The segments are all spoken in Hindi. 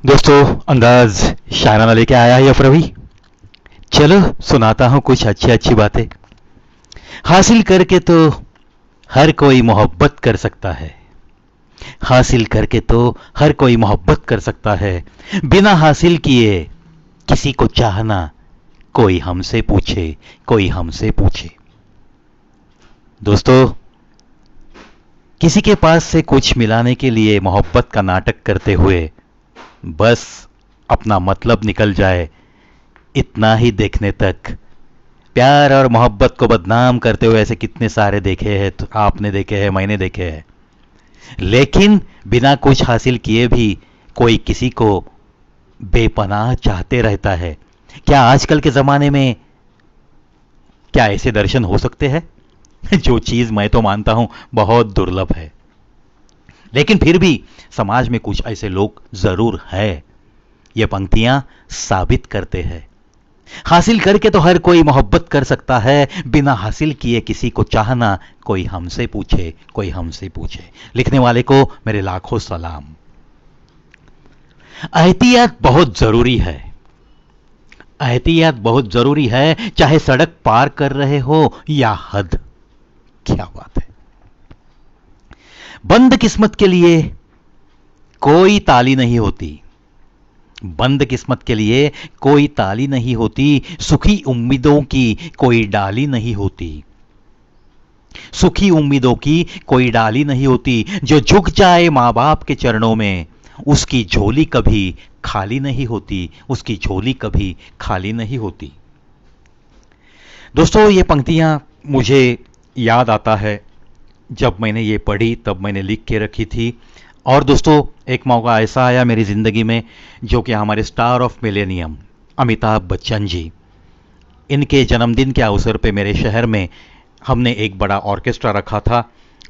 दोस्तों, अंदाज शायराना लेके आया है ये रवि। चलो सुनाता हूँ कुछ अच्छी अच्छी बातें। हासिल करके तो हर कोई मोहब्बत कर सकता है। हासिल करके तो हर कोई मोहब्बत कर सकता है। बिना हासिल किए किसी को चाहना, कोई हमसे पूछे, कोई हमसे पूछे। दोस्तों, किसी के पास से कुछ मिलाने के लिए मोहब्बत का नाटक करते हुए बस अपना मतलब निकल जाए, इतना ही देखने तक प्यार और मोहब्बत को बदनाम करते हुए ऐसे कितने सारे देखे हैं। तो आपने देखे हैं, मैंने देखे हैं। लेकिन बिना कुछ हासिल किए भी कोई किसी को बेपनाह चाहते रहता है। क्या आजकल के ज़माने में क्या ऐसे दर्शन हो सकते हैं? जो चीज़ मैं तो मानता हूं बहुत दुर्लभ है। लेकिन फिर भी समाज में कुछ ऐसे लोग ज़रूर है। ये पंक्तियां साबित करते हैं। हासिल करके तो हर कोई मोहब्बत कर सकता है, बिना हासिल किए किसी को चाहना, कोई हमसे पूछे, कोई हमसे पूछे। लिखने वाले को मेरे लाखों सलाम। एहतियात बहुत जरूरी है। एहतियात बहुत जरूरी है, चाहे सड़क पार कर रहे हो या हद। क्या बात है। बंद किस्मत के लिए कोई ताली नहीं होती। बंद किस्मत के लिए कोई ताली नहीं होती। सुखी उम्मीदों की कोई डाली नहीं होती। सुखी उम्मीदों की कोई डाली नहीं होती। जो झुक जाए माँ बाप के चरणों में, उसकी झोली कभी खाली नहीं होती। उसकी झोली कभी खाली नहीं होती। दोस्तों, ये पंक्तियां मुझे याद आता है, जब मैंने ये पढ़ी तब मैंने लिख के रखी थी। और दोस्तों, एक मौका ऐसा आया मेरी ज़िंदगी में, जो कि हमारे star of millennium Amitabh Bachchan ji, इनके जन्मदिन के अवसर पे मेरे शहर में हमने एक बड़ा ऑर्केस्ट्रा रखा था।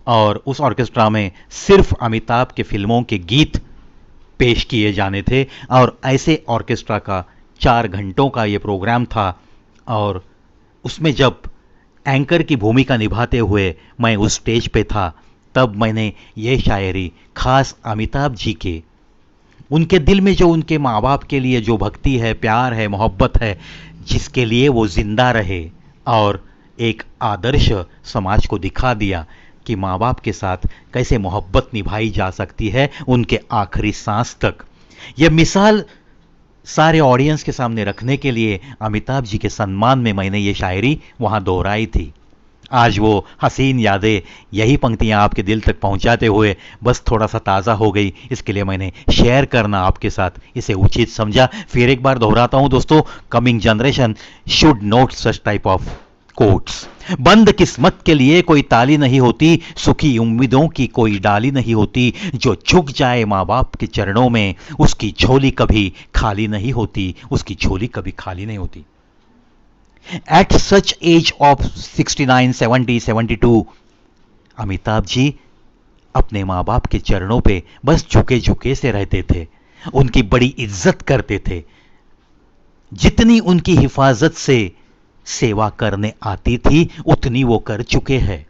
और उस ऑर्केस्ट्रा में सिर्फ अमिताभ के फिल्मों के गीत पेश किए जाने थे। और ऐसे ऑर्केस्ट्रा का 4 घंटों का ये प्रोग्राम था। और उसमें जब एंकर की भूमिका निभाते हुए मैं उस स्टेज पे था, तब मैंने ये शायरी खास अमिताभ जी के, उनके दिल में जो उनके माँ बाप के लिए जो भक्ति है, प्यार है, मोहब्बत है, जिसके लिए वो जिंदा रहे और एक आदर्श समाज को दिखा दिया कि माँ बाप के साथ कैसे मोहब्बत निभाई जा सकती है उनके आखिरी सांस तक। यह मिसाल सारे ऑडियंस के सामने रखने के लिए अमिताभ जी के सम्मान में मैंने ये शायरी वहाँ दोहराई थी। आज वो हसीन यादें, यही पंक्तियां आपके दिल तक पहुंचाते हुए बस थोड़ा सा ताज़ा हो गई, इसके लिए मैंने शेयर करना आपके साथ इसे उचित समझा। फिर एक बार दोहराता हूं दोस्तों, coming generation should note such type of quotes. बंद किस्मत के लिए कोई ताली नहीं होती। सुखी उम्मीदों की कोई डाली नहीं होती। जो झुक जाए माँ बाप के चरणों में, उसकी झोली कभी खाली नहीं होती। उसकी झोली कभी खाली नहीं होती। At such age of 69, 70, 72, Amitabh ji अपने माँ बाप के चरणों पे बस झुके झुके से रहते थे। उनकी बड़ी इज्जत करते थे। जितनी उनकी हिफाजत से सेवा करने आती थी, उतनी वो कर चुके हैं।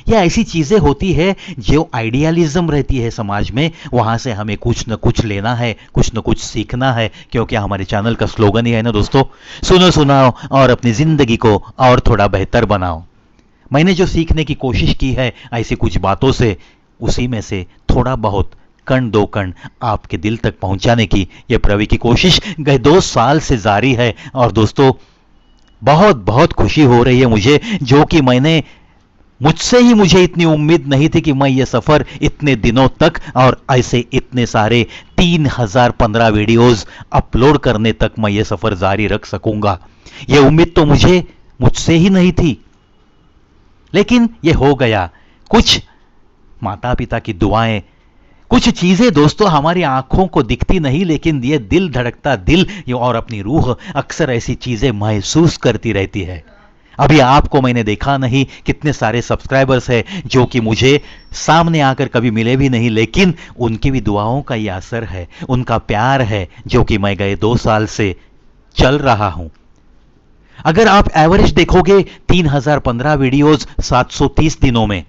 यह ऐसी चीजें होती है, जो आइडियलिज्म रहती है समाज में, वहां से हमें कुछ न कुछ लेना है, कुछ न कुछ सीखना है। क्योंकि हमारे चैनल का स्लोगन ही है ना दोस्तों, सुनो सुनाओ और अपनी जिंदगी को और थोड़ा बेहतर बनाओ। मैंने जो सीखने की कोशिश की है ऐसी कुछ बातों से, उसी में से थोड़ा बहुत कण दो कण आपके दिल तक पहुंचाने की यह प्रवी की कोशिश गए 2 साल से जारी है। और दोस्तों, बहुत बहुत खुशी हो रही है मुझे, जो कि मुझसे ही मुझे इतनी उम्मीद नहीं थी कि मैं ये सफ़र इतने दिनों तक और ऐसे इतने सारे 3015 वीडियोस अपलोड करने तक मैं ये सफ़र जारी रख सकूंगा। ये उम्मीद तो मुझसे ही नहीं थी, लेकिन ये हो गया। कुछ माता पिता की दुआएं, कुछ चीजें दोस्तों हमारी आंखों को दिखती नहीं, लेकिन ये दिल धड़कता दिल, ये और अपनी रूह अक्सर ऐसी चीजें महसूस करती रहती है। अभी आपको मैंने देखा नहीं, कितने सारे सब्सक्राइबर्स हैं जो कि मुझे सामने आकर कभी मिले भी नहीं, लेकिन उनकी भी दुआओं का ये असर है, उनका प्यार है, जो कि मैं गए 2 साल से चल रहा हूं। अगर आप एवरेज देखोगे 3015 वीडियोस 730 दिनों में,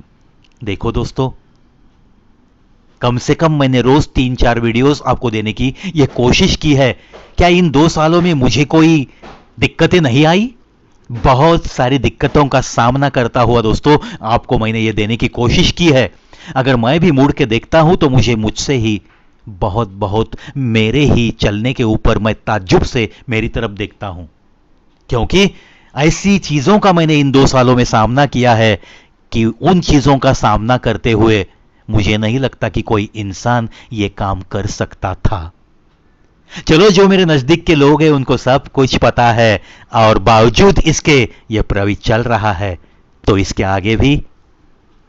देखो दोस्तों, कम से कम मैंने रोज 3-4 वीडियोस आपको देने की ये कोशिश की है। क्या इन 2 सालों में मुझे कोई दिक्कतें नहीं आई? बहुत सारी दिक्कतों का सामना करता हुआ दोस्तों आपको मैंने ये देने की कोशिश की है। अगर मैं भी मुड़ के देखता हूं तो मुझे मुझसे ही बहुत बहुत मेरे ही चलने के ऊपर मैं ताज्जुब से मेरी तरफ देखता हूं, क्योंकि ऐसी चीजों का मैंने इन 2 सालों में सामना किया है कि उन चीजों का सामना करते हुए मुझे नहीं लगता कि कोई इंसान ये काम कर सकता था। चलो, जो मेरे नजदीक के लोग हैं उनको सब कुछ पता है, और बावजूद इसके ये प्रवि चल रहा है, तो इसके आगे भी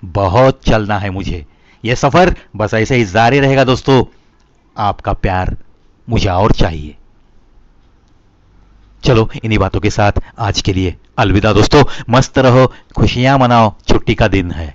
बहुत चलना है मुझे। ये सफर बस ऐसे ही जारी रहेगा दोस्तों। आपका प्यार मुझे और चाहिए। चलो, इन्हीं बातों के साथ आज के लिए अलविदा दोस्तों। मस्त रहो, खुशियां मनाओ, छुट्टी का दिन है।